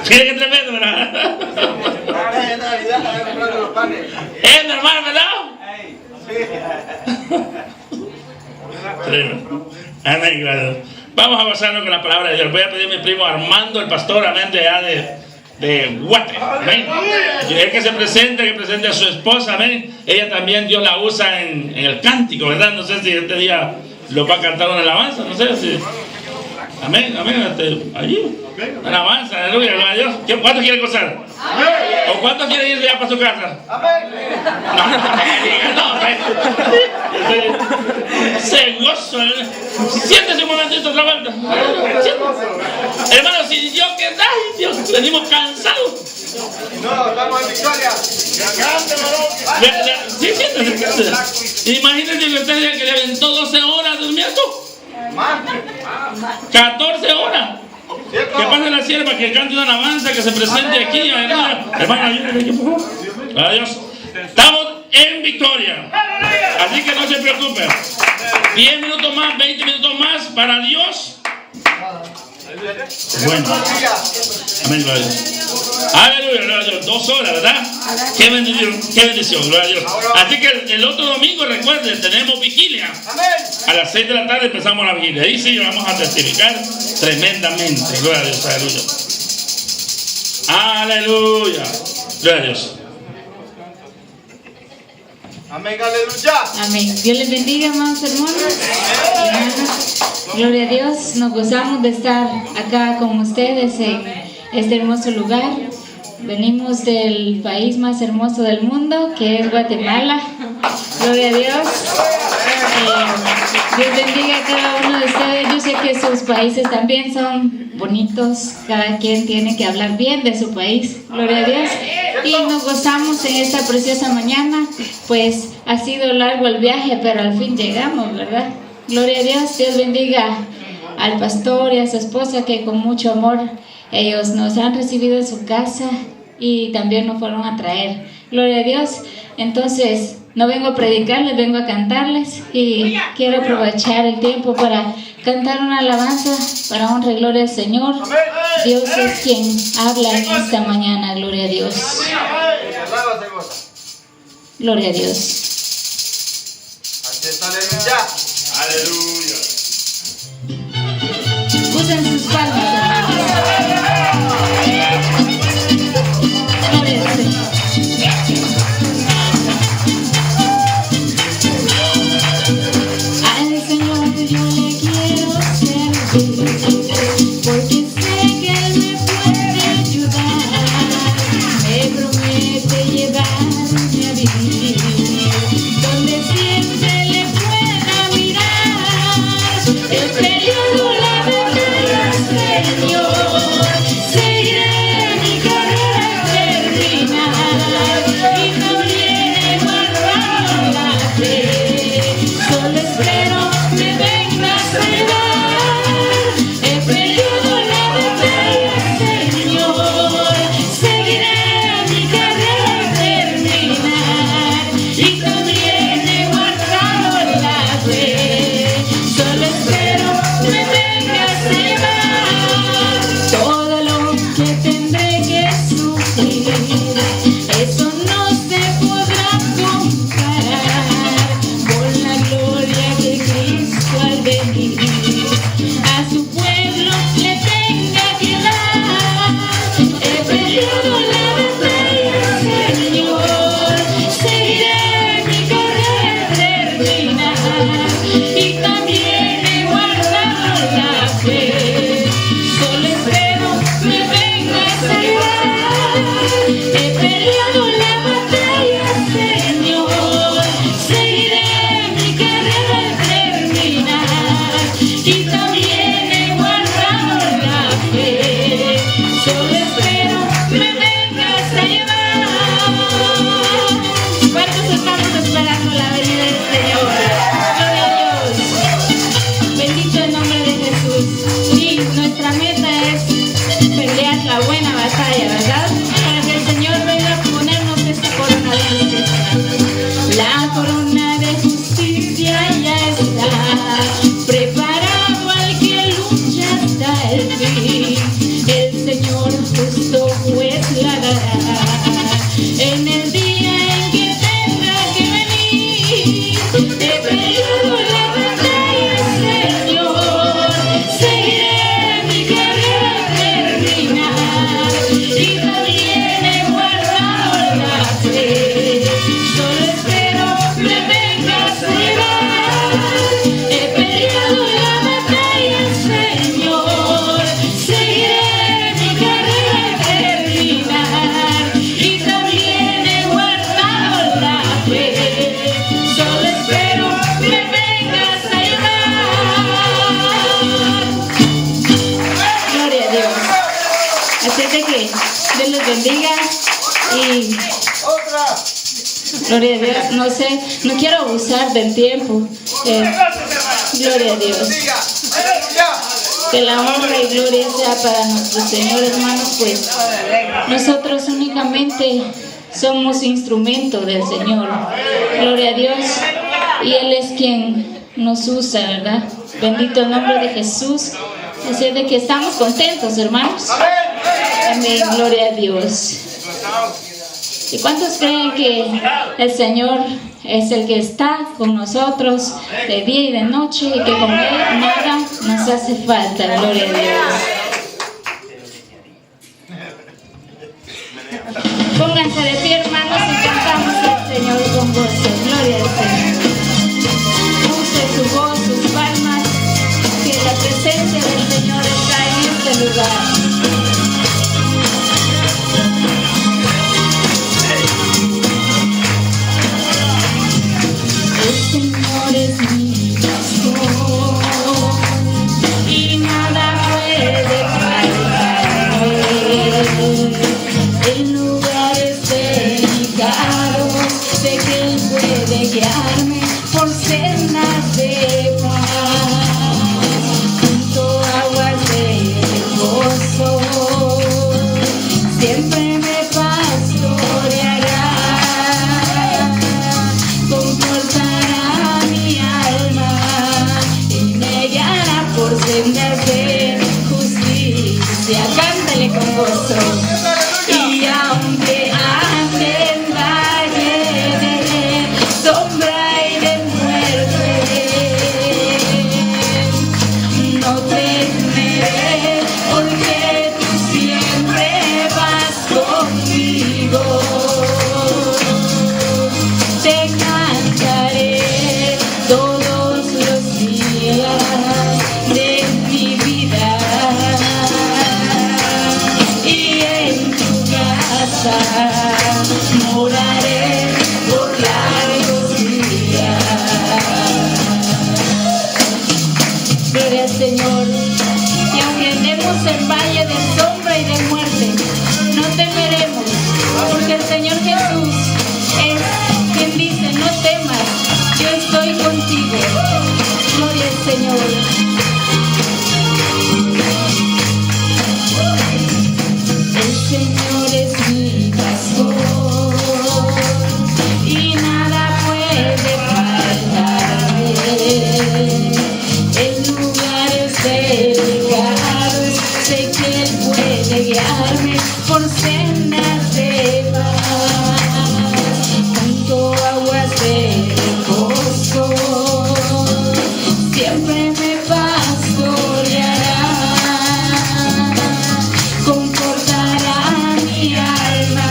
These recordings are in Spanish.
Fíjate que tremendo, ¿verdad? Es normal, ¿verdad? Amén, gracias. Vamos a gozarnos con la palabra de Dios. Voy a pedir a mi primo Armando, el pastor, amén, de allá de Guate, amén. El que se presente, que presente a su esposa, amén. Ella también Dios la usa en el cántico, ¿verdad? No sé si este día lo va a cantar una alabanza, no sé si. Amén, amén, allí. Alabanza, aleluya, gloria a Dios. ¿Cuántos quieren gozar? ¿O cuántos quieren irse ya para su casa? No, se gozo. Siéntese un momentito otra vuelta. Hermano, si Dios que da, Dios, venimos cansados. No, estamos en victoria. Sí, siéntese. Imagínense que usted diga que le aventó 12 horas durmiendo. 14 horas. Que pase la sierva, que cante una alabanza, que se presente aquí, hermano, ayúdenme aquí, por favor. Adiós. Estamos en victoria. Así que no se preocupen. 10 minutos más, 20 minutos más para Dios. Bueno. Amén, gloria a Dios. Aleluya, gloria a Dios. 2 horas, ¿verdad? Qué bendición, gloria a Dios. Así que el otro domingo, recuerden, tenemos vigilia. A las 6 de la tarde empezamos la vigilia. Ahí sí vamos a testificar tremendamente. Gloria a Dios, aleluya. Aleluya. Gloria a Dios. Amén, aleluya. Amén. Dios les bendiga, amados hermanos. Gloria a Dios. Nos gozamos de estar acá con ustedes en este hermoso lugar. Venimos del país más hermoso del mundo, que es Guatemala. Gloria a Dios. Dios bendiga a cada uno de ustedes. Yo sé que sus países también son bonitos. Cada quien tiene que hablar bien de su país. Gloria a Dios. Y nos gozamos en esta preciosa mañana. Pues ha sido largo el viaje, pero al fin llegamos, ¿verdad? Gloria a Dios. Dios bendiga al pastor y a su esposa, que con mucho amor ellos nos han recibido en su casa y también nos fueron a traer. Gloria a Dios. Entonces, no vengo a predicarles, vengo a cantarles, y quiero aprovechar el tiempo para cantar una alabanza para honra y gloria al Señor. Dios es quien habla en esta mañana. Gloria a Dios. Gloria a Dios. Aleluya. Usen sus palmas. Gloria al Señor. Al Señor yo le quiero servir, porque sé que Él me puede ayudar. Me promete llevarme a vivir Así es de que Dios los bendiga y Otra. gloria a Dios. No sé, no quiero abusar del tiempo. Gloria a Dios. Diga. Aleluya. Que la honra y gloria sea para nuestro Señor, hermanos, pues nosotros únicamente somos instrumento del Señor. Gloria a Dios. Y Él es quien nos usa, ¿verdad? Bendito el nombre de Jesús. Así es de que estamos contentos, hermanos. Amén, gloria a Dios. ¿Y cuántos creen que el Señor es el que está con nosotros de día y de noche y que con Él nada nos hace falta? Gloria a Dios. Pónganse de pie, hermanos, y cantamos al Señor con gozo. Gloria al Señor. Use su voz, sus palmas, que la presencia del Señor está en este lugar. El Señor es mi pastor y nada puede faltarme. En lugares delicados sé que Él puede guiarme por sendas de paz, junto a aguas de gozo. Siempre me pastoreará, confortará mi alma y me guiará por sendas de justicia. Cántale con gozo. Y aunque ande en valle de sombra y de muerte, no temeré, porque tú siempre vas conmigo. Te cantaré todos los días de mi vida, y en tu casa moraré por largos días. Gloria al Señor. Y aunque andemos en valle de sombra y de muerte, no temeremos, porque el Señor Jesús es quien dice: no temas, yo estoy contigo. Gloria al Señor. El Señor es mi pastor y nada puede faltarme. En lugares delicados sé que Él puede guiarme por sendas de paz, junto a aguas de gozo. Siempre me pastoreará, confortará mi alma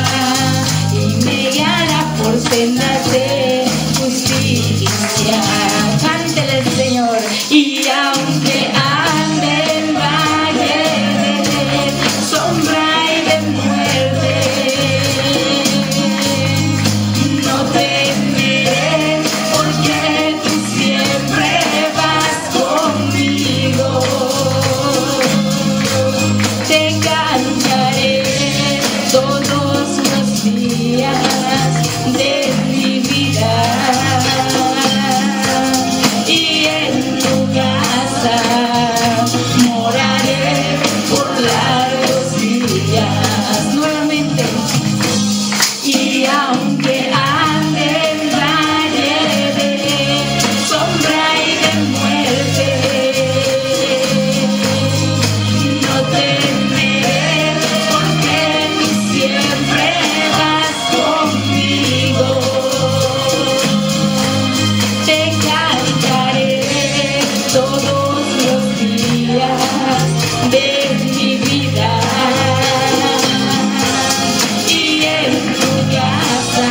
y me guiará por sendas de justicia. Cántele al Señor. Y aunque ande en valle de sombra y de muerte, no temeré, porque tú siempre vas conmigo. Te cantaré todos los días de mi vida, y en tu casa moraré por largos días. Nuevamente. Y aunque ande en valle de sombra y de muerte, no temeré, porque tú siempre vas conmigo. Te cantaré todos los días de mi vida, y en tu casa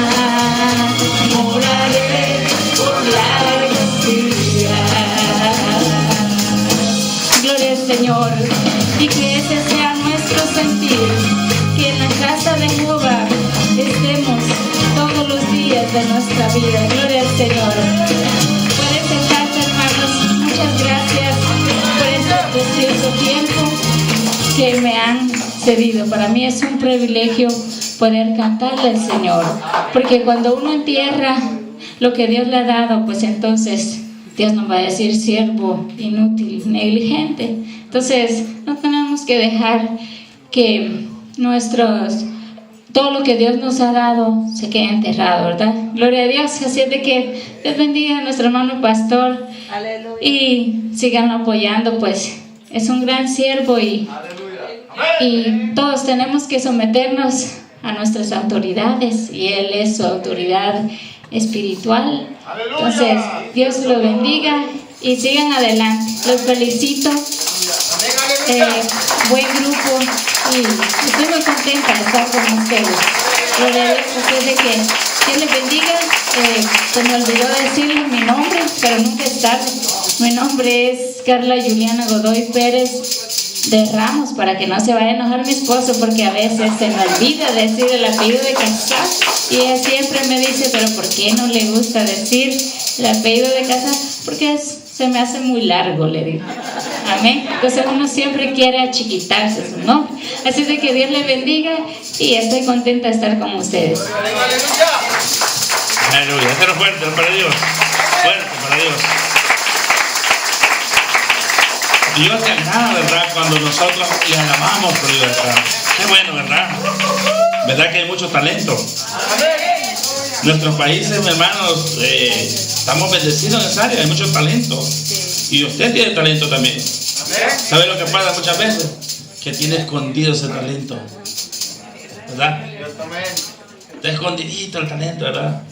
moraré por largos días. Gloria al Señor. Y que ese sea nuestro sentir, que en la casa de Jehová estemos todos los días de nuestra vida. Gloria al Señor. Pueden sentarse, hermanos. Muchas gracias por este precioso tiempo que me han cedido. Para mí es un privilegio poder cantarle al Señor, porque cuando uno entierra lo que Dios le ha dado, pues entonces Dios nos va a decir siervo inútil, negligente. Entonces no tenemos que dejar que todo lo que Dios nos ha dado se quede enterrado, ¿verdad? Gloria a Dios. Así es de que Dios bendiga a nuestro hermano pastor. Aleluya. Y sigan apoyando, pues es un gran siervo y todos tenemos que someternos a nuestras autoridades y él es su autoridad espiritual. Entonces Dios lo bendiga y sigan adelante. Los felicito. Buen grupo y estoy muy contenta de estar con ustedes. Gloria a Dios. Así es de que Dios les bendiga. Se me olvidó decirles mi nombre, pero nunca es tarde. Mi nombre es Carla Juliana Godoy Pérez de Ramos, para que no se vaya a enojar mi esposo, porque a veces se me olvida decir el apellido de casar y ella siempre me dice, pero ¿por qué no le gusta decir el apellido de casar? Porque se me hace muy largo, le digo. Amén. Entonces uno siempre quiere achiquitarse su nombre. Así de que Dios les bendiga y estoy contenta de estar con ustedes. Aleluya. Cero fuerte para Dios. Fuerte para Dios. Dios te agrada, ¿verdad? Cuando nosotros le alabamos por libertad. Qué bueno, ¿verdad? ¿Verdad que hay mucho talento? Nuestros países, hermanos, estamos bendecidos en esa área, hay mucho talento. Y usted tiene talento también. ¿Sabe lo que pasa muchas veces? Que tiene escondido ese talento, ¿verdad? Está escondidito el talento, ¿verdad?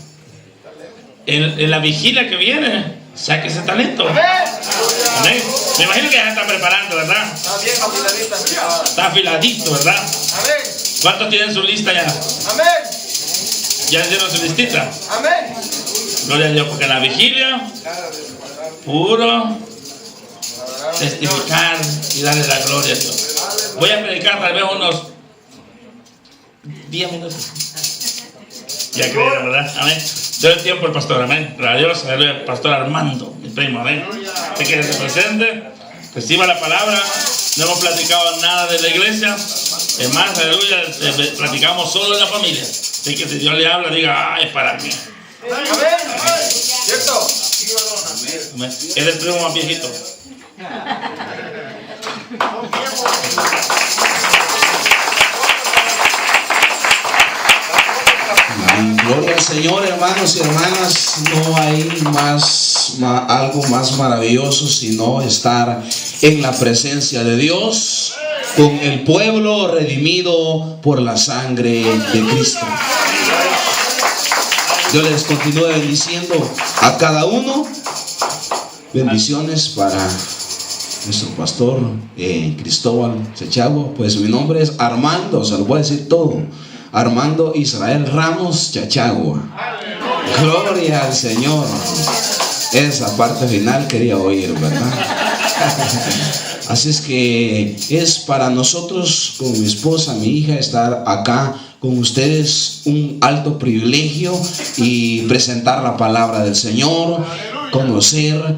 En la vigilia que viene, saque ese talento. Amén. Me imagino que ya está preparando, ¿verdad? Está bien afiladita. Está afiladito, ¿verdad? Amén. ¿Cuántos tienen su lista ya? Amén. ¿Ya hicieron su listita? Amén. Gloria a Dios, porque en la vigilia, puro testificar y darle la gloria a Dios. Voy a predicar tal vez unos 10 minutos. Ya creo, ¿verdad? Amén. Doy el tiempo al pastor, amén. Gloria a Dios, aleluya. Pastor Armando, mi primo, amén. Así que se presente, reciba la palabra. No hemos platicado nada de la iglesia. Es más, aleluya, platicamos solo de la familia. Así que si Dios le habla, diga, es para mí. Amén. ¿Cierto? Amén. Es el primo más viejito. Gloria al Señor, hermanos y hermanas. No hay algo más maravilloso sino estar en la presencia de Dios con el pueblo redimido por la sangre de Cristo. Yo les continúo bendiciendo a cada uno. Bendiciones para nuestro pastor Cristóbal Chachagua. Pues mi nombre es Armando, se lo voy a decir todo. Armando Israel Ramos Chachagua. Gloria al Señor. Esa parte final quería oír, ¿verdad? Así es que es para nosotros, con mi esposa, mi hija, estar acá con ustedes un alto privilegio y presentar la palabra del Señor, conocer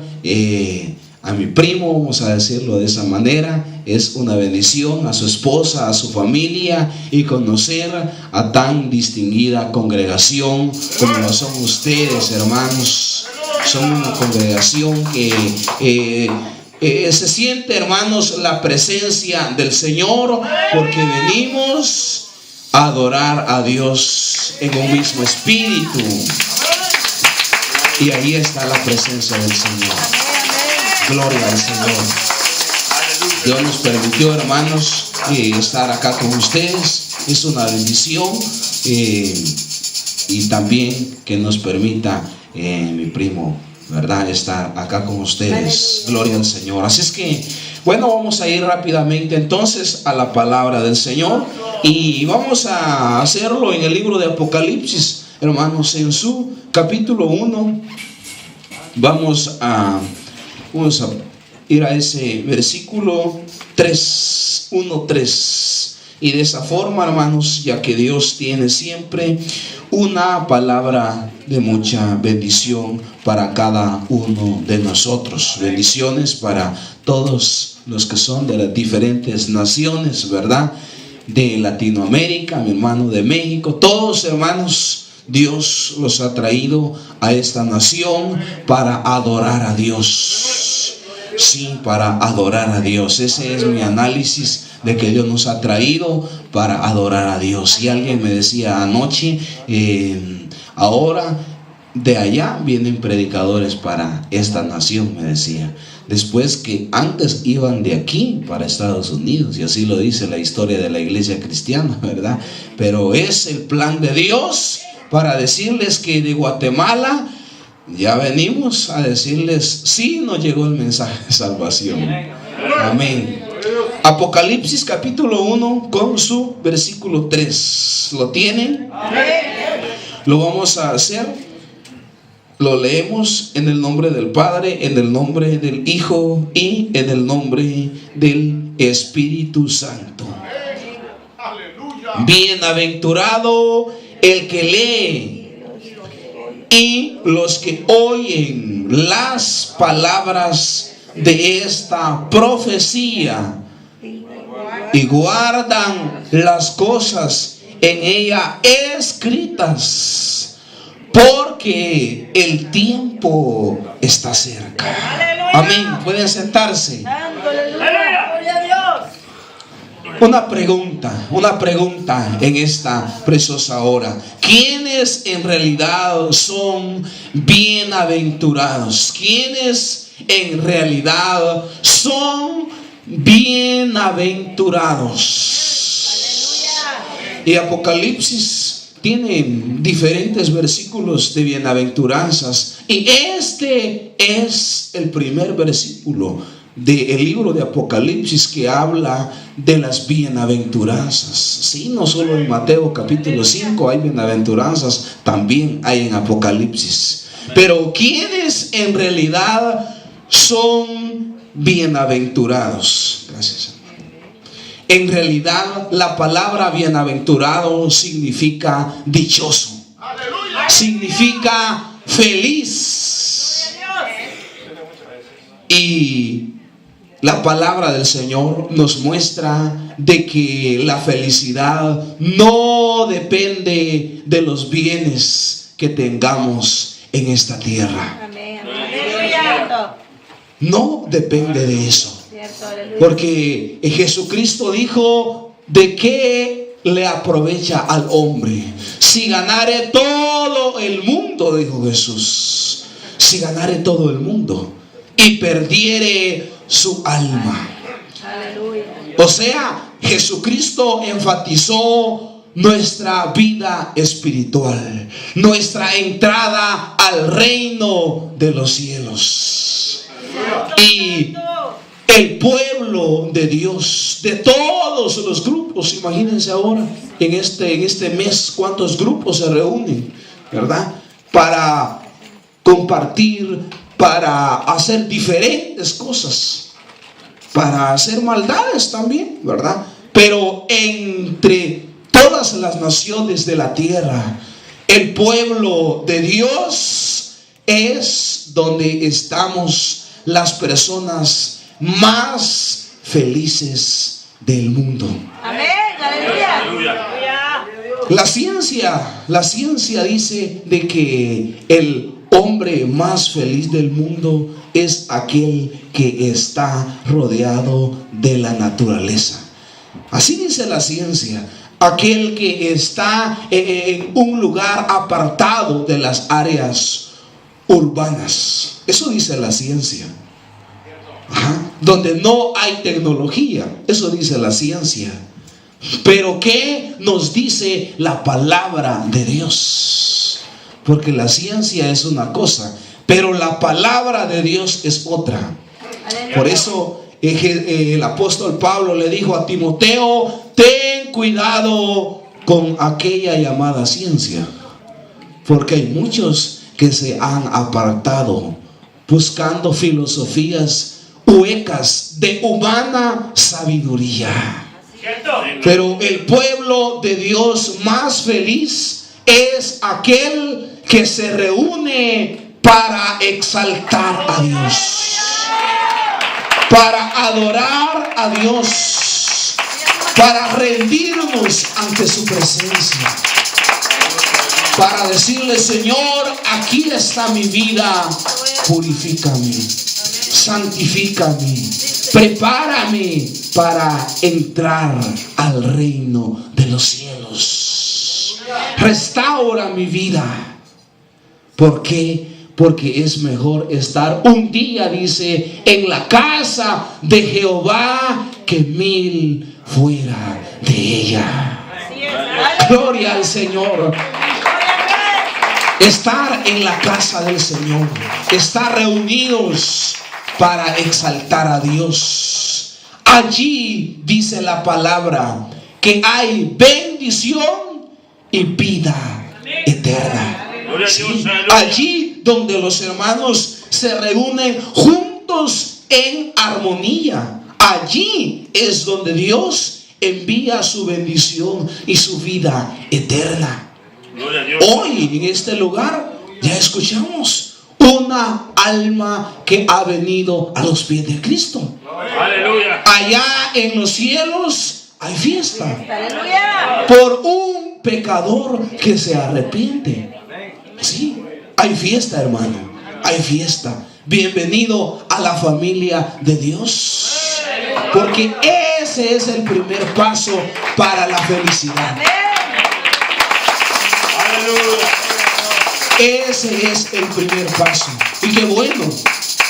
a mi primo, vamos a decirlo de esa manera. Es una bendición a su esposa, a su familia, y conocer a tan distinguida congregación como lo son ustedes, hermanos. Son una congregación que se siente, hermanos, la presencia del Señor, porque venimos a adorar a Dios en un mismo espíritu, y ahí está la presencia del Señor. Gloria al Señor. Dios nos permitió, hermanos, estar acá con ustedes. Es una bendición, y también que nos permita mi primo, ¿verdad?, estar acá con ustedes. Gloria al Señor. Así es que, bueno, vamos a ir rápidamente entonces a la palabra del Señor, y vamos a hacerlo en el libro de Apocalipsis, hermanos, en su capítulo 1. Vamos a ir a ese versículo 1:3. Y de esa forma, hermanos, ya que Dios tiene siempre una palabra de mucha bendición para cada uno de nosotros. Bendiciones para todos los que son de las diferentes naciones, ¿verdad? de Latinoamérica, mi hermano de México, todos hermanos, Dios los ha traído a esta nación para adorar a Dios. Sí, para adorar a Dios. Ese es mi análisis de que Dios nos ha traído para adorar a Dios. Y alguien me decía anoche, ahora de allá vienen predicadores para esta nación, me decía. Después que antes iban de aquí para Estados Unidos, y así lo dice la historia de la iglesia cristiana, ¿verdad? Pero es el plan de Dios para decirles que de Guatemala ya venimos a decirles, sí, nos llegó el mensaje de salvación. Amén. Apocalipsis capítulo 1 con su versículo 3. ¿Lo tienen? Lo vamos a hacer. Lo leemos en el nombre del Padre, en el nombre del Hijo y en el nombre del Espíritu Santo. Bienaventurado el que lee y los que oyen las palabras de esta profecía y guardan las cosas en ella escritas, porque el tiempo está cerca. Amén. Pueden sentarse. Una pregunta en esta preciosa hora. ¿Quiénes en realidad son bienaventurados? ¿Quiénes en realidad son bienaventurados? Y Apocalipsis tiene diferentes versículos de bienaventuranzas. Y este es el primer versículo del libro de Apocalipsis que habla de las bienaventuranzas. Sí, no solo en Mateo capítulo 5 hay bienaventuranzas, también hay en Apocalipsis. Pero ¿quiénes en realidad son bienaventurados? Gracias, hermano. En realidad la palabra bienaventurado significa dichoso, significa feliz. Y la palabra del Señor nos muestra de que la felicidad no depende de los bienes que tengamos en esta tierra. No depende de eso. Porque Jesucristo dijo, ¿de qué le aprovecha al hombre si ganare todo el mundo? Dijo Jesús. Si ganare todo el mundo y perdiere su alma. O sea, Jesucristo enfatizó nuestra vida espiritual, nuestra entrada al reino de los cielos. Y el pueblo de Dios, de todos los grupos, imagínense ahora, en este mes, cuántos grupos se reúnen, ¿verdad? Para compartir, para hacer diferentes cosas, para hacer maldades también, ¿verdad? Pero entre todas las naciones de la tierra, el pueblo de Dios es donde estamos las personas más felices del mundo. Amén, aleluya. La ciencia dice de que el hombre más feliz del mundo es aquel que está rodeado de la naturaleza. Así dice la ciencia. Aquel que está en un lugar apartado de las áreas urbanas. Eso dice la ciencia. Ajá. Donde no hay tecnología. Eso dice la ciencia. Pero ¿qué nos dice la palabra de Dios? Porque la ciencia es una cosa, pero la palabra de Dios es otra. Por eso el apóstol Pablo le dijo a Timoteo: ten cuidado con aquella llamada ciencia, porque hay muchos que se han apartado buscando filosofías huecas de humana sabiduría. Pero el pueblo de Dios más feliz es aquel que se reúne para exaltar a Dios, para adorar a Dios, para rendirnos ante su presencia, para decirle: Señor, aquí está mi vida, purifícame, santifícame, prepárame para entrar al reino de los cielos. Restaura mi vida. ¿Por qué? Porque es mejor estar un día, dice, en la casa de Jehová que 1000 fuera de ella. Gloria al Señor. Estar en la casa del Señor, estar reunidos para exaltar a Dios. Allí dice la palabra que hay bendición y vida eterna. Sí, allí donde los hermanos se reúnen juntos en armonía, allí es donde Dios envía su bendición y su vida eterna. Hoy en este lugar ya escuchamos una alma que ha venido a los pies de Cristo. Aleluya. Allá en los cielos hay fiesta. Aleluya. Por un pecador que se arrepiente. Sí, hay fiesta, hermano. Hay fiesta. Bienvenido a la familia de Dios. Porque ese es el primer paso para la felicidad. Ese es el primer paso. Y qué bueno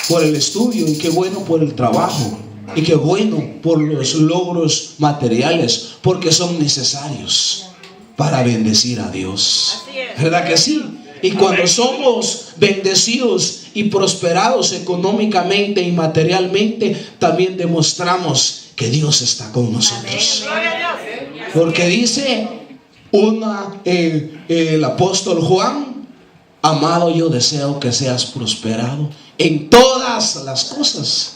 por el estudio, y qué bueno por el trabajo, y qué bueno por los logros materiales, porque son necesarios para bendecir a Dios. ¿Verdad que sí? Y cuando somos bendecidos y prosperados económicamente y materialmente, también demostramos que Dios está con nosotros. Porque dice el apóstol Juan: amado, yo deseo que seas prosperado en todas las cosas.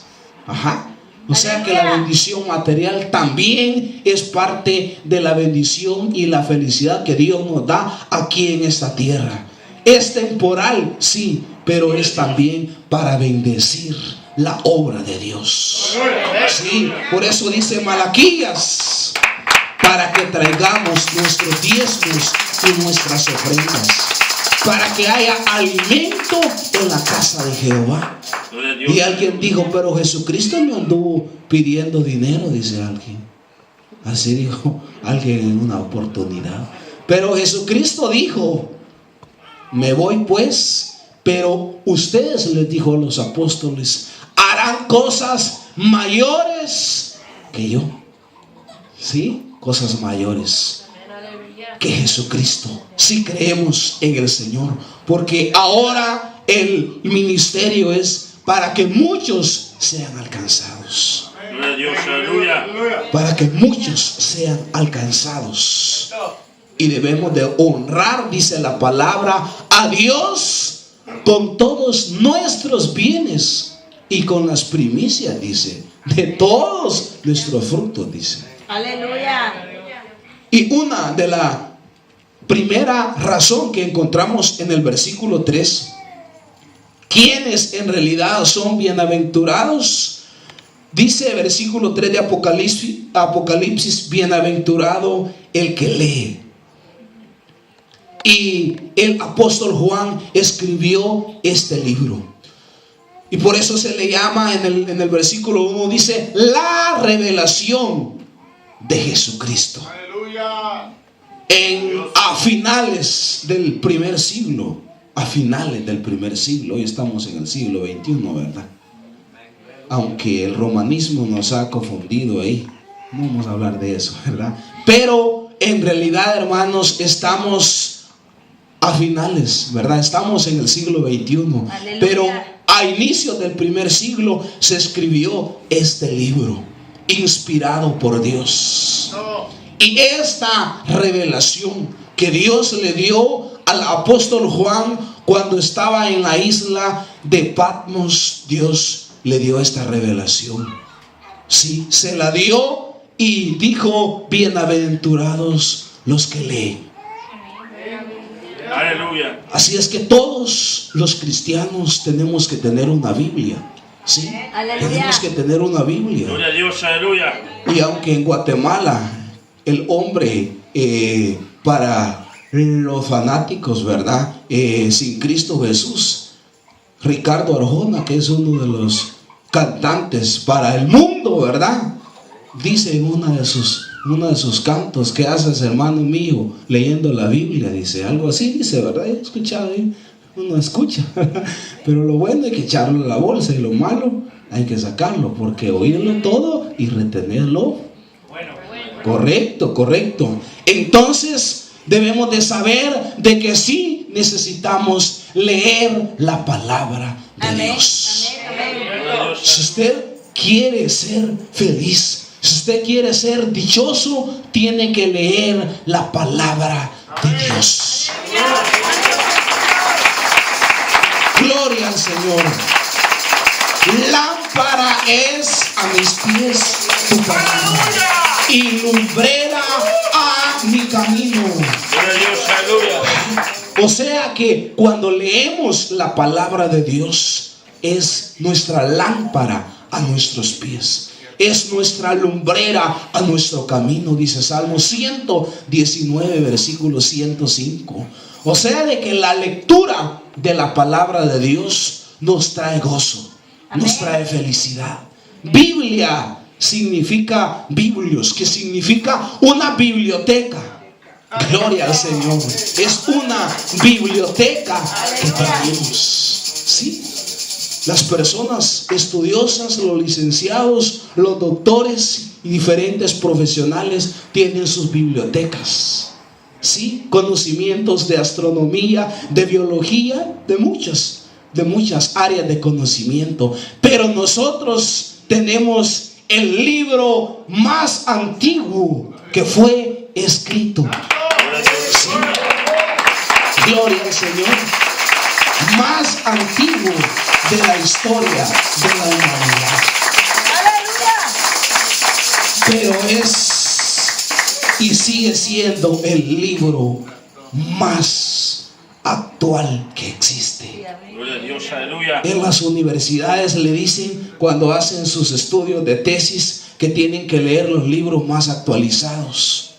O sea que la bendición material también es parte de la bendición y la felicidad que Dios nos da aquí en esta tierra. Es temporal, sí, pero es también para bendecir la obra de Dios. Sí, por eso dice Malaquías: para que traigamos nuestros diezmos y nuestras ofrendas, para que haya alimento en la casa de Jehová. Y alguien dijo: pero Jesucristo no anduvo pidiendo dinero, dice alguien. Así dijo alguien en una oportunidad. Pero Jesucristo dijo: me voy pues, pero ustedes, les dijo a los apóstoles, harán cosas mayores que yo. Sí, cosas mayores que Jesucristo, si creemos en el Señor. Porque ahora el ministerio es para que muchos sean alcanzados. Para que muchos sean alcanzados. Y debemos de honrar, dice la palabra, a Dios con todos nuestros bienes y con las primicias, dice, de todos nuestros frutos, dice. Aleluya. Y una de la primera razón que encontramos en el versículo 3, ¿quiénes en realidad son bienaventurados? Dice versículo 3 de Apocalipsis: bienaventurado el que lee. Y el apóstol Juan escribió este libro. Y por eso se le llama en el versículo 1, dice: la revelación de Jesucristo. Aleluya. A finales del primer siglo. A finales del primer siglo. Hoy estamos en el siglo XXI, ¿verdad? Aunque el romanismo nos ha confundido ahí. No vamos a hablar de eso, ¿verdad? Pero en realidad, hermanos, estamos a finales, ¿verdad? Estamos en el siglo XXI. Aleluya. Pero a inicios del primer siglo se escribió este libro, inspirado por Dios. Y esta revelación que Dios le dio al apóstol Juan cuando estaba en la isla de Patmos, Dios le dio esta revelación. Sí, se la dio y dijo: bienaventurados los que leen. Aleluya. Así es que todos los cristianos tenemos que tener una Biblia. Sí, aleluya. Tenemos que tener una Biblia. Gloria a Dios, aleluya. Y aunque en Guatemala el hombre para los fanáticos, ¿verdad? Sin Cristo Jesús. Ricardo Arjona, que es uno de los cantantes para el mundo, ¿verdad? Dice en uno de sus cantos: ¿qué haces, hermano mío, leyendo la Biblia? Dice algo así, dice, ¿verdad? He escuchado, uno escucha, pero lo bueno hay que echarlo a la bolsa y lo malo hay que sacarlo, porque oírlo todo y retenerlo. Correcto, correcto. Entonces debemos de saber de que sí necesitamos leer la palabra de Dios. Si usted quiere ser feliz, si usted quiere ser dichoso, tiene que leer la palabra de Dios. Gloria al Señor. Lámpara es a mis pies tu palabra y lumbrera a mi camino. O sea que cuando leemos la palabra de Dios, es nuestra lámpara a nuestros pies, es nuestra lumbrera a nuestro camino, dice Salmo 119, versículo 105. O sea de que la lectura de la palabra de Dios nos trae gozo, nos trae felicidad. Biblia significa biblios, que significa una biblioteca. Gloria al Señor. Es una biblioteca que tenemos. ¿Sí? Las personas estudiosas, los licenciados, los doctores y diferentes profesionales tienen sus bibliotecas. ¿Sí? Conocimientos de astronomía, de biología, de muchas áreas de conocimiento. Pero nosotros tenemos el libro más antiguo que fue escrito. ¿Sí? Gloria al Señor. Más antiguo de la historia de la humanidad. Pero es y sigue siendo el libro más actual que existe. En las universidades le dicen, cuando hacen sus estudios de tesis, que tienen que leer los libros más actualizados.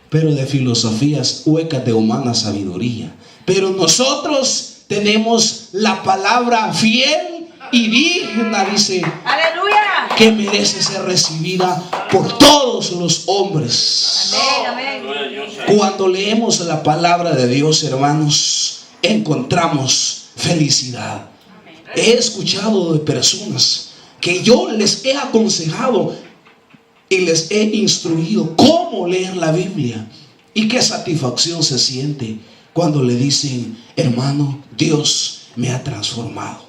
Pero de filosofías huecas de humana sabiduría. Pero nosotros tenemos la palabra fiel y digna, dice, aleluya, que merece ser recibida por todos los hombres. Amén, amén. Cuando leemos la palabra de Dios, hermanos, encontramos felicidad. He escuchado de personas que yo les he aconsejado y les he instruido cómo leer la Biblia, y qué satisfacción se siente cuando le dicen: hermano, Dios me ha transformado.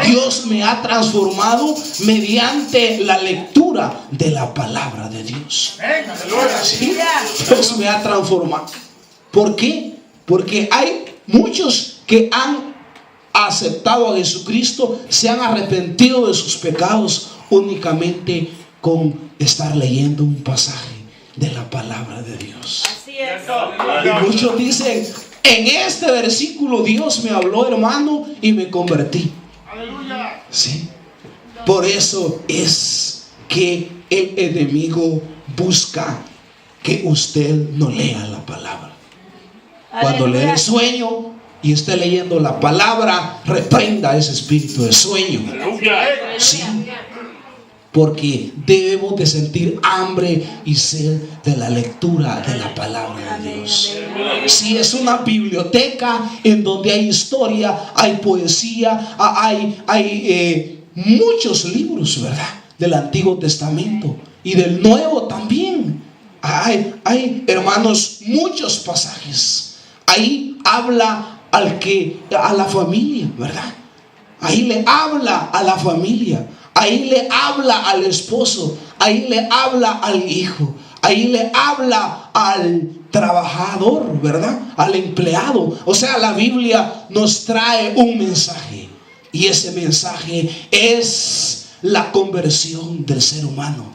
Dios me ha transformado mediante la lectura de la palabra de Dios. ¿Sí? Dios me ha transformado. ¿Por qué? Porque hay muchos que han aceptado a Jesucristo, se han arrepentido de sus pecados únicamente con estar leyendo un pasaje de la palabra de Dios. Así es. Y muchos dicen: en este versículo Dios me habló, hermano, y me convertí. Aleluya. Sí. Por eso es que el enemigo busca que usted no lea la palabra. Cuando lee el sueño y esté leyendo la palabra, reprenda ese espíritu de sueño. Sí. Porque debemos de sentir hambre y sed de la lectura de la palabra de Dios. Si es una biblioteca en donde hay historia, hay poesía, hay muchos libros, ¿verdad? Del Antiguo Testamento y del Nuevo también. Hay, hermanos, muchos pasajes. Ahí habla a la familia, ¿verdad? Ahí le habla a la familia. Ahí le habla al esposo, ahí le habla al hijo, ahí le habla al trabajador, ¿verdad? Al empleado. O sea, la Biblia nos trae un mensaje, y ese mensaje es la conversión del ser humano,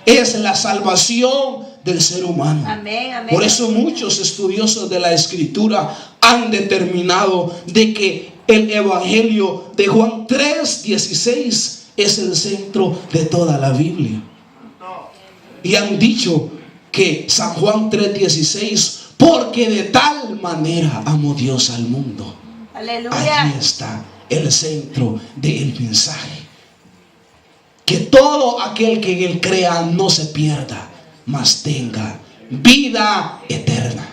es la salvación del ser humano. Amén, amén. Por eso muchos estudiosos de la Escritura han determinado de que el Evangelio de Juan 3:16 es el centro de toda la Biblia. y han dicho que San Juan 3:16, porque de tal manera amó Dios al mundo. Aleluya. Allí está el centro del mensaje. Que todo aquel que en él crea no se pierda, mas tenga vida eterna.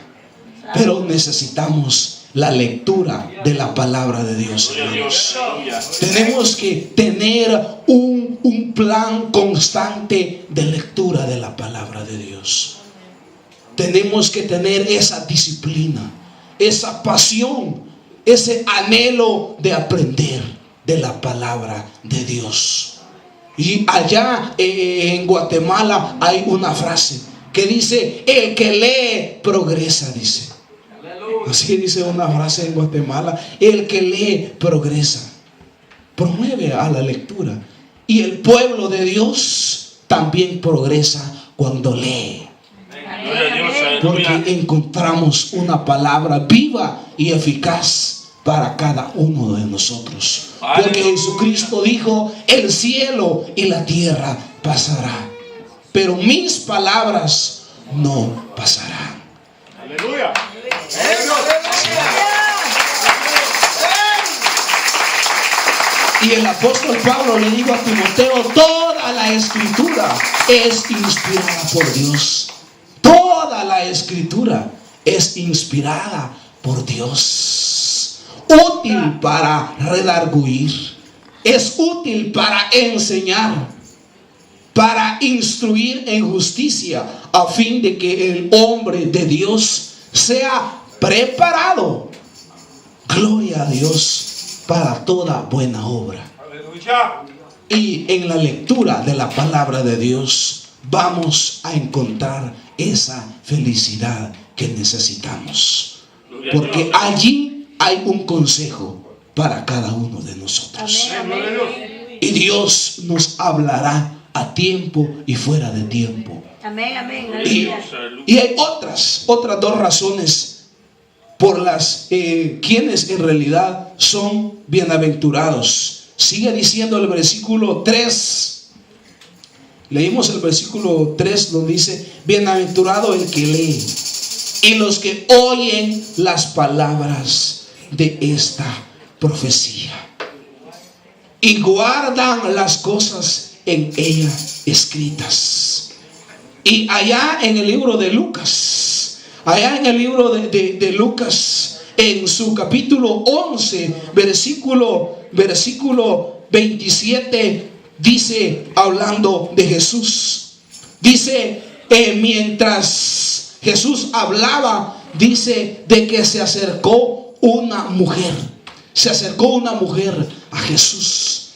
Pero necesitamos la lectura de la palabra de Dios. Tenemos que tener un plan constante de lectura de la palabra de Dios. Tenemos que tener esa disciplina, esa pasión, ese anhelo de aprender de la palabra de Dios. Y allá en Guatemala hay una frase que dice: el que lee progresa, dice. Así dice una frase en Guatemala: el que lee progresa. Promueve a la lectura. Y el pueblo de Dios también progresa cuando lee. Porque encontramos una palabra viva y eficaz para cada uno de nosotros. Porque Jesucristo dijo: el cielo y la tierra pasará, pero mis palabras no pasarán. Aleluya. Y el apóstol Pablo le dijo a Timoteo: toda la escritura es inspirada por Dios. Toda la escritura es inspirada por Dios. Útil para redarguir, es útil para enseñar, para instruir en justicia, a fin de que el hombre de Dios sea preparado. Gloria a Dios, para toda buena obra. Y en la lectura de la palabra de Dios vamos a encontrar esa felicidad que necesitamos, porque allí hay un consejo para cada uno de nosotros. Y Dios nos hablará a tiempo y fuera de tiempo. Amén, amén. Y hay otras dos razones por las quienes en realidad son bienaventurados. Sigue diciendo el versículo 3. Leímos el versículo 3 donde dice: bienaventurado el que lee y los que oyen las palabras de esta profecía y guardan las cosas en ella escritas. Y allá en el libro de Lucas, en su capítulo 11, versículo 27, dice, hablando de Jesús, dice, mientras Jesús hablaba, dice de que se acercó una mujer a Jesús.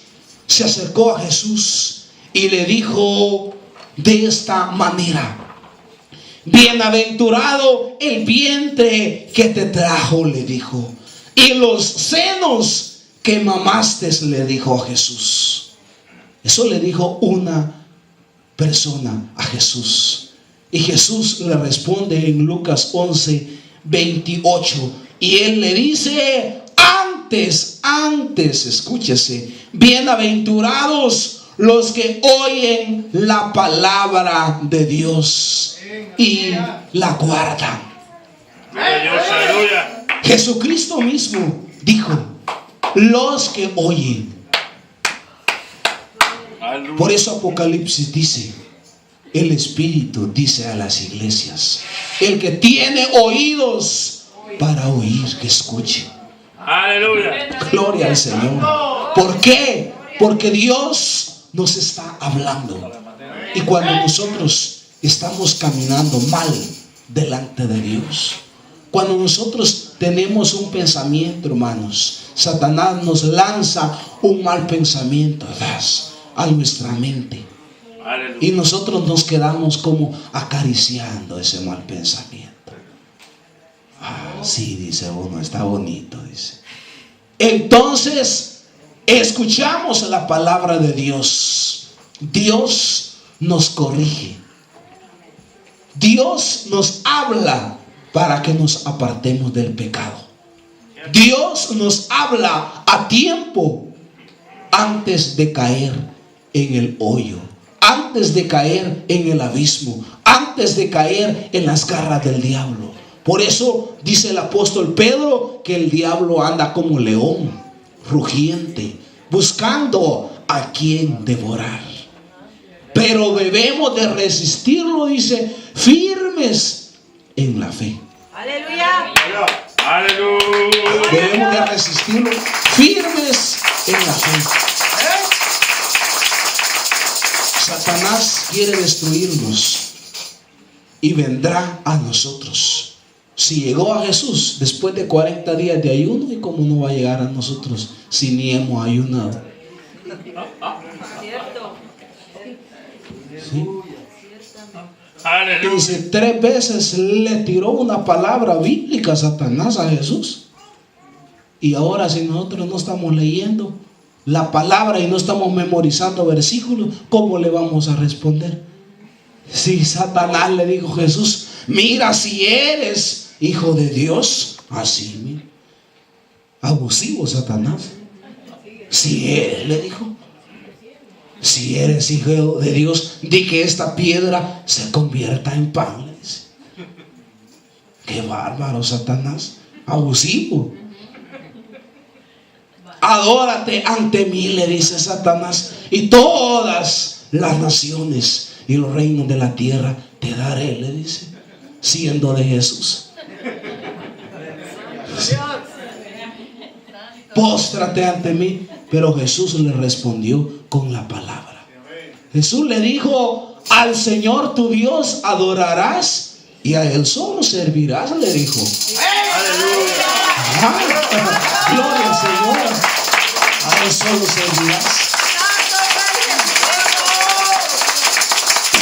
Se acercó a Jesús y le dijo de esta manera: bienaventurado el vientre que te trajo, le dijo, y los senos que mamaste, le dijo a Jesús. Eso le dijo una persona a Jesús. Y Jesús le responde en Lucas 11, 28. Y él le dice: antes, escúchese, bienaventurados los que oyen la palabra de Dios y la guardan. Jesucristo mismo dijo: los que oyen. Por eso Apocalipsis dice, el Espíritu dice a las iglesias: el que tiene oídos para oír, que escuche. Aleluya. Gloria al Señor. ¿Por qué? Porque Dios nos está hablando. Y cuando nosotros estamos caminando mal delante de Dios, cuando nosotros tenemos un pensamiento, hermanos, Satanás nos lanza un mal pensamiento a nuestra mente. Y nosotros nos quedamos como acariciando ese mal pensamiento. Sí, dice uno, está bonito, dice. Entonces, escuchamos la palabra de Dios. Dios nos corrige. Dios nos habla para que nos apartemos del pecado. Dios nos habla a tiempo antes de caer en el hoyo, antes antes de caer en el abismo, antes de caer en las garras del diablo. Por eso dice el apóstol Pedro que el diablo anda como león rugiente, buscando a quien devorar. Pero debemos de resistirlo, dice, firmes en la fe. Aleluya. Aleluya. Debemos de resistirlo, firmes en la fe. Satanás quiere destruirnos y vendrá a nosotros. Si llegó a Jesús después de 40 días de ayuno, ¿y cómo no va a llegar a nosotros si ni hemos ayunado? Cierto. ¿Sí? Aleluya. Dice, 3 veces le tiró una palabra bíblica a Satanás a Jesús. Y ahora, si nosotros no estamos leyendo la palabra y no estamos memorizando versículos, ¿cómo le vamos a responder? Si Satanás le dijo a Jesús, mira, si eres hijo de Dios, así, mira, abusivo Satanás. Si eres, le dijo, si eres hijo de Dios, di que esta piedra se convierta en pan, le dice. Qué bárbaro Satanás, abusivo. Adórate ante mí, le dice Satanás, y todas las naciones y los reinos de la tierra te daré, le dice, siendo de Jesús. Póstrate ante mí. Pero Jesús le respondió con la palabra. Jesús le dijo, al Señor tu Dios adorarás y a Él solo servirás, le dijo. Gloria al Señor. A Él solo servirás.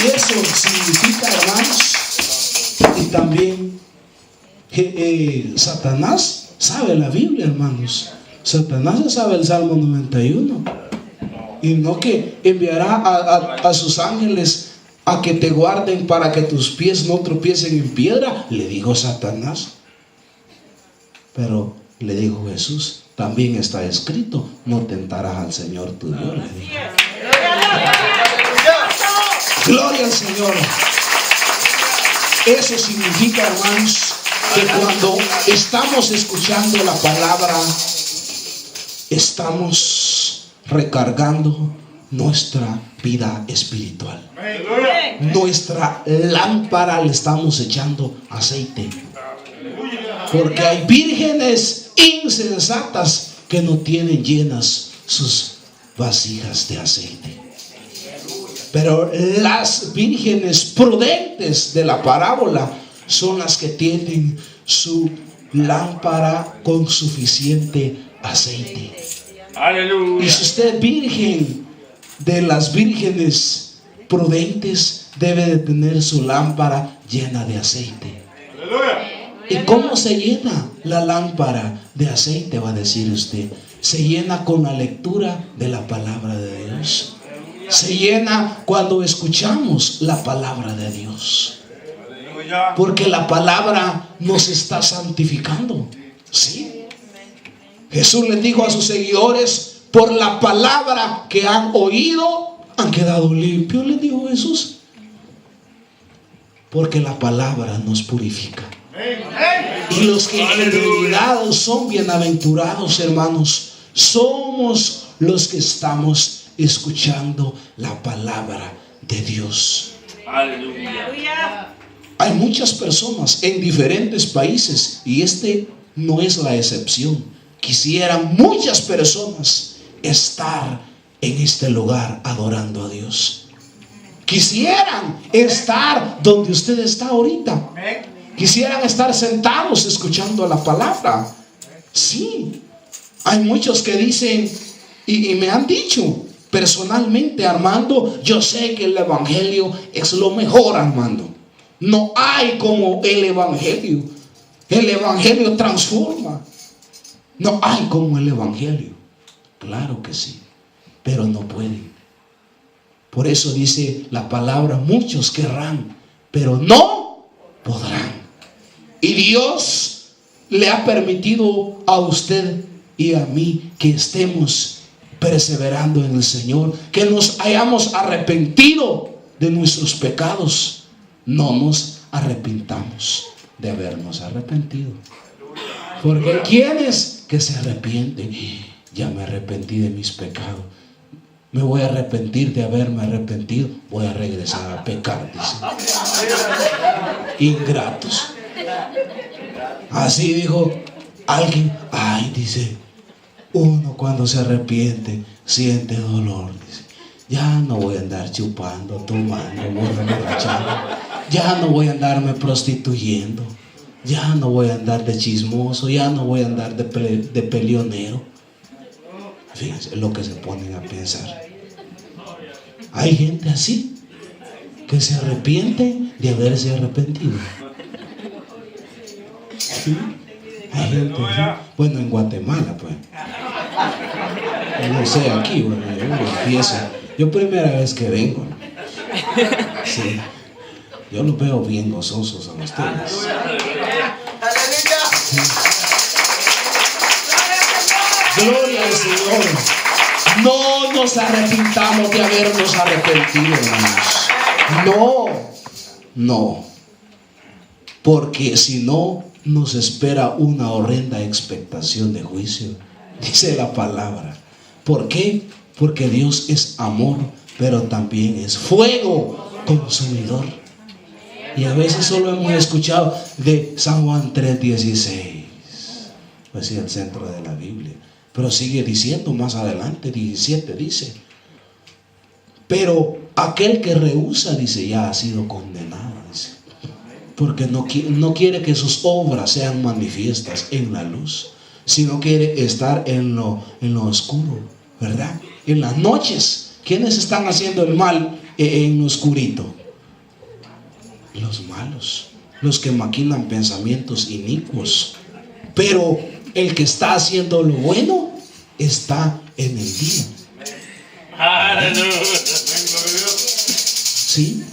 Y eso significa, hermanos, y también Satanás sabe la Biblia, hermanos. Satanás se sabe el Salmo 91. Y no que enviará a sus ángeles a que te guarden para que tus pies no tropiecen en piedra, le dijo Satanás. Pero le dijo Jesús, también está escrito, no tentarás al Señor tu Dios, le dijo. Gloria al Señor. Eso significa, hermanos, que cuando estamos escuchando la palabra, estamos recargando nuestra vida espiritual. Nuestra lámpara le estamos echando aceite. Porque hay vírgenes insensatas que no tienen llenas sus vasijas de aceite. Pero las vírgenes prudentes de la parábola son las que tienen su lámpara con suficiente aceite. Aleluya. Y si usted es virgen, de las vírgenes prudentes, debe de tener su lámpara llena de aceite. ¿Y cómo se llena la lámpara de aceite? Va a decir usted. Se llena con la lectura de la palabra de Dios. Se llena cuando escuchamos la palabra de Dios. Porque la palabra nos está santificando. ¿Sí? Jesús les dijo a sus seguidores, por la palabra que han oído, han quedado limpios, les dijo Jesús. Porque la palabra nos purifica. Y los que en realidad son bienaventurados, hermanos, somos los que estamos escuchando la palabra de Dios. Aleluya. Hay muchas personas en diferentes países, y este no es la excepción. Quisieran muchas personas estar en este lugar adorando a Dios. Quisieran estar donde usted está ahorita. Quisieran estar sentados escuchando la palabra. Sí, hay muchos que dicen, y me han dicho personalmente, Armando, yo sé que el evangelio es lo mejor, Armando. No hay como el evangelio. El evangelio transforma. No hay como el evangelio. Claro que sí, pero no pueden. Por eso dice la palabra, muchos querrán, pero no podrán. Y Dios le ha permitido a usted y a mí que estemos perseverando en el Señor, que nos hayamos arrepentido de nuestros pecados, no nos arrepintamos de habernos arrepentido. Porque quienes que se arrepienten, ya me arrepentí de mis pecados, me voy a arrepentir de haberme arrepentido, voy a regresar a pecar, dice. Ingratos. Así dijo alguien. Ay, dice, uno cuando se arrepiente siente dolor, dice. Ya no voy a andar chupando, tomando, borrachando. Ya no voy a andarme prostituyendo. Ya no voy a andar de chismoso. Ya no voy a andar de peleonero. Fíjense lo que se ponen a pensar. Hay gente así que se arrepiente de haberse arrepentido. ¿Sí? Hay gente así. Bueno, en Guatemala, pues. No sé, aquí, bueno, yo empiezo. Yo primera vez que vengo. Sí. Yo los veo bien gozosos a ustedes. Sí. Gloria al Señor. No nos arrepintamos de habernos arrepentido, hermanos. No. Porque si no, nos espera una horrenda expectación de juicio. Dice la palabra. ¿Por qué? Porque Dios es amor, pero también es fuego consumidor. Y a veces solo hemos escuchado de San Juan 3:16. Pues sí, el centro de la Biblia. Pero sigue diciendo más adelante, 17 dice. Pero aquel que rehúsa, dice, ya ha sido condenado, dice. Porque no quiere que sus obras sean manifiestas en la luz, sino quiere estar en lo oscuro, ¿verdad? En las noches. ¿Quiénes están haciendo el mal en lo oscurito? Los malos, los que maquinan pensamientos inicuos. Pero el que está haciendo lo bueno está en el día. ¿Sí?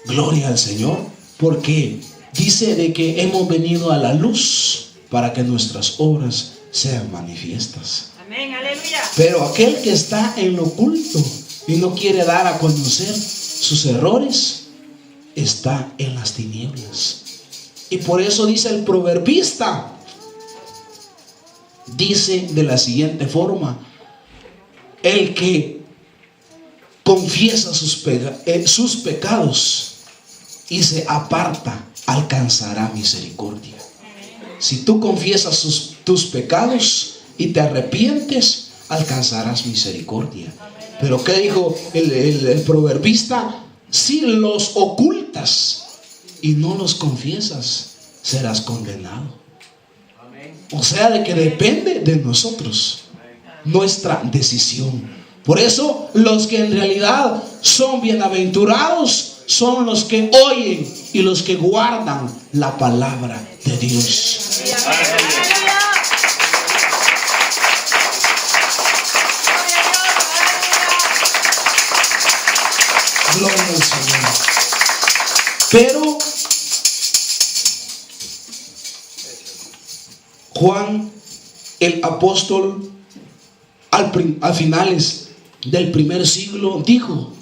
Gloria al Señor. Porque dice de que hemos venido a la luz para que nuestras obras sean manifiestas. Amén, aleluya. Pero aquel que está en lo oculto y no quiere dar a conocer sus errores, está en las tinieblas. Y por eso dice el proverbista, dice de la siguiente forma: el que confiesa sus pecados y se aparta, alcanzará misericordia. Si tú confiesas tus pecados y te arrepientes, alcanzarás misericordia. Pero ¿qué dijo el proverbista? Si los ocultas y no los confiesas, serás condenado. O sea, de que depende de nosotros nuestra decisión. Por eso los que en realidad son bienaventurados son los que oyen y los que guardan la palabra de Dios. Gloria al Señor. Pero Juan el apóstol a finales del primer siglo dijo: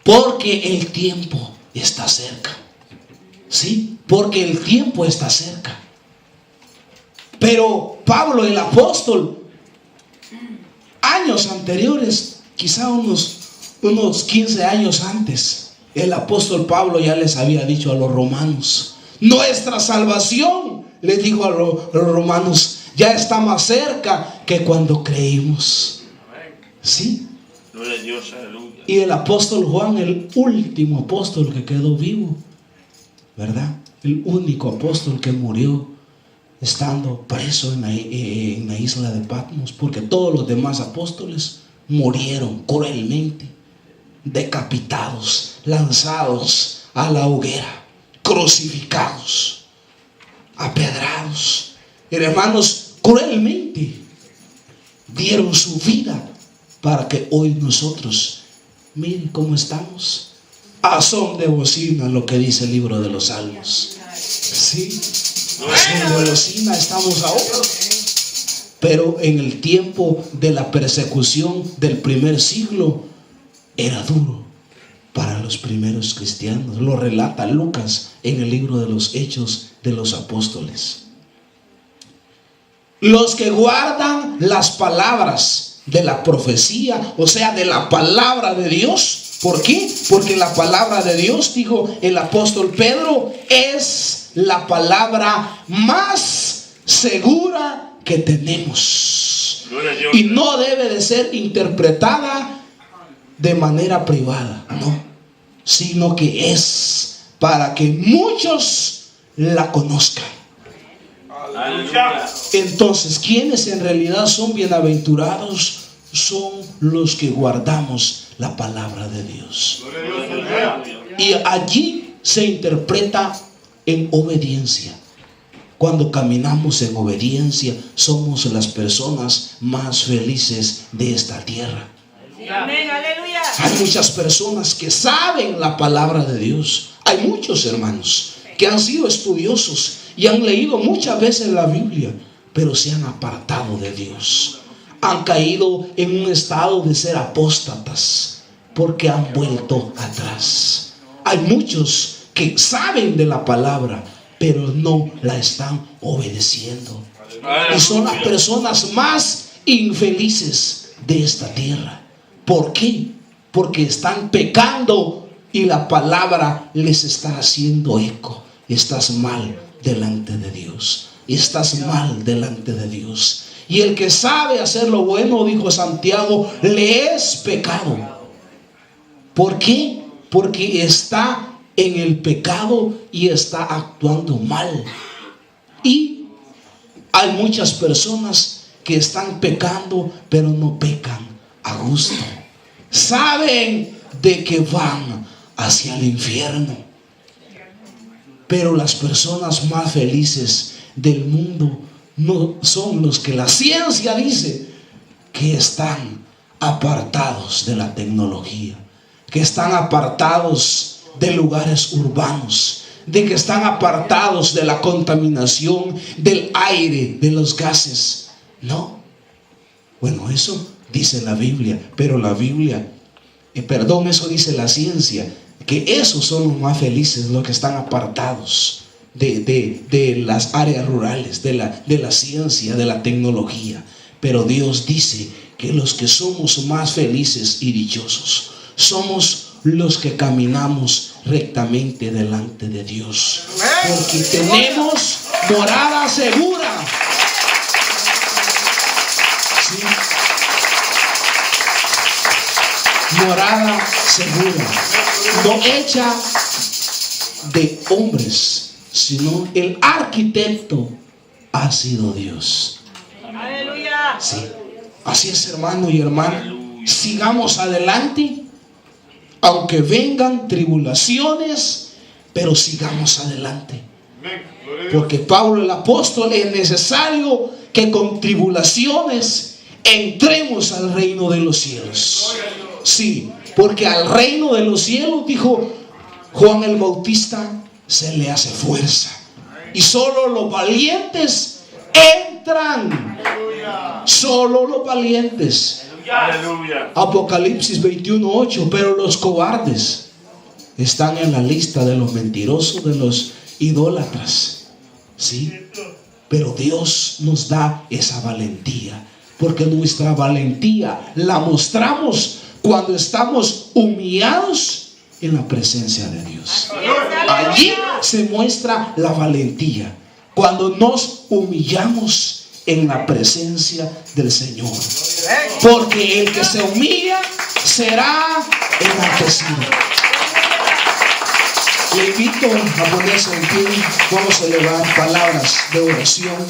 porque el tiempo está cerca. ¿Sí? Porque el tiempo está cerca. Pero Pablo el apóstol, años anteriores, quizá unos 15 años antes, el apóstol Pablo ya les había dicho a los romanos: nuestra salvación, les dijo a los romanos, ya está más cerca que cuando creímos. ¿Sí? Gloria a Dios, aleluya. Y el apóstol Juan, el último apóstol que quedó vivo, ¿verdad? El único apóstol que murió estando preso en la isla de Patmos, porque todos los demás apóstoles murieron cruelmente, decapitados, lanzados a la hoguera, crucificados, apedrados. Hermanos, cruelmente dieron su vida para que hoy nosotros, miren cómo estamos, a son de bocina, lo que dice el libro de los Salmos. Sí, a son de bocina estamos ahora. Pero en el tiempo de la persecución del primer siglo era duro, para los primeros cristianos. Lo relata Lucas en el libro de los Hechos de los Apóstoles. Los que guardan las palabras de la profecía, o sea, de la palabra de Dios. ¿Por qué? Porque la palabra de Dios, dijo el apóstol Pedro, es la palabra más segura que tenemos. Y no debe de ser interpretada de manera privada, no, sino que es para que muchos la conozcan. Entonces, ¿quiénes en realidad son bienaventurados? Son los que guardamos la palabra de Dios. Y allí se interpreta en obediencia. Cuando caminamos en obediencia, somos las personas más felices de esta tierra. Amén, aleluya. Hay muchas personas que saben la palabra de Dios. Hay muchos hermanos que han sido estudiosos y han leído muchas veces la Biblia, pero se han apartado de Dios. Han caído en un estado de ser apóstatas porque han vuelto atrás. Hay muchos que saben de la palabra, pero no la están obedeciendo. Y son las personas más infelices de esta tierra. ¿Por qué? Porque están pecando y la palabra les está haciendo eco. Estás mal delante de Dios. Estás mal delante de Dios. Y el que sabe hacer lo bueno, dijo Santiago, le es pecado. ¿Por qué? Porque está en el pecado y está actuando mal. Y hay muchas personas que están pecando, pero no pecan a gusto. Saben de que van hacia el infierno. Pero las personas más felices del mundo no son los que la ciencia dice que están apartados de la tecnología, que están apartados de lugares urbanos, de que están apartados de la contaminación del aire, de los gases. No. Bueno, eso dice la Biblia, pero la Biblia, eso dice la ciencia, que esos son los más felices, los que están apartados de las áreas rurales, de la ciencia, de la tecnología. Pero Dios dice que los que somos más felices y dichosos somos los que caminamos rectamente delante de Dios, porque tenemos morada segura. ¿Sí? Morada segura, no hecha de hombres, sino el arquitecto ha sido Dios. Aleluya. Sí. Así es, hermano y hermana. Sigamos adelante, aunque vengan tribulaciones, pero sigamos adelante. Porque Pablo el apóstol, es necesario que con tribulaciones entremos al reino de los cielos. Sí, porque al reino de los cielos, dijo Juan el Bautista, se le hace fuerza. Y solo los valientes entran. Solo los valientes. Apocalipsis 21:8. Pero los cobardes están en la lista de los mentirosos, de los idólatras. Sí, pero Dios nos da esa valentía, porque nuestra valentía la mostramos cuando estamos humillados en la presencia de Dios. Allí se muestra la valentía, cuando nos humillamos en la presencia del Señor. Porque el que se humilla será enaltecido. Le invito a ponerse en pie. Vamos a elevar palabras de oración.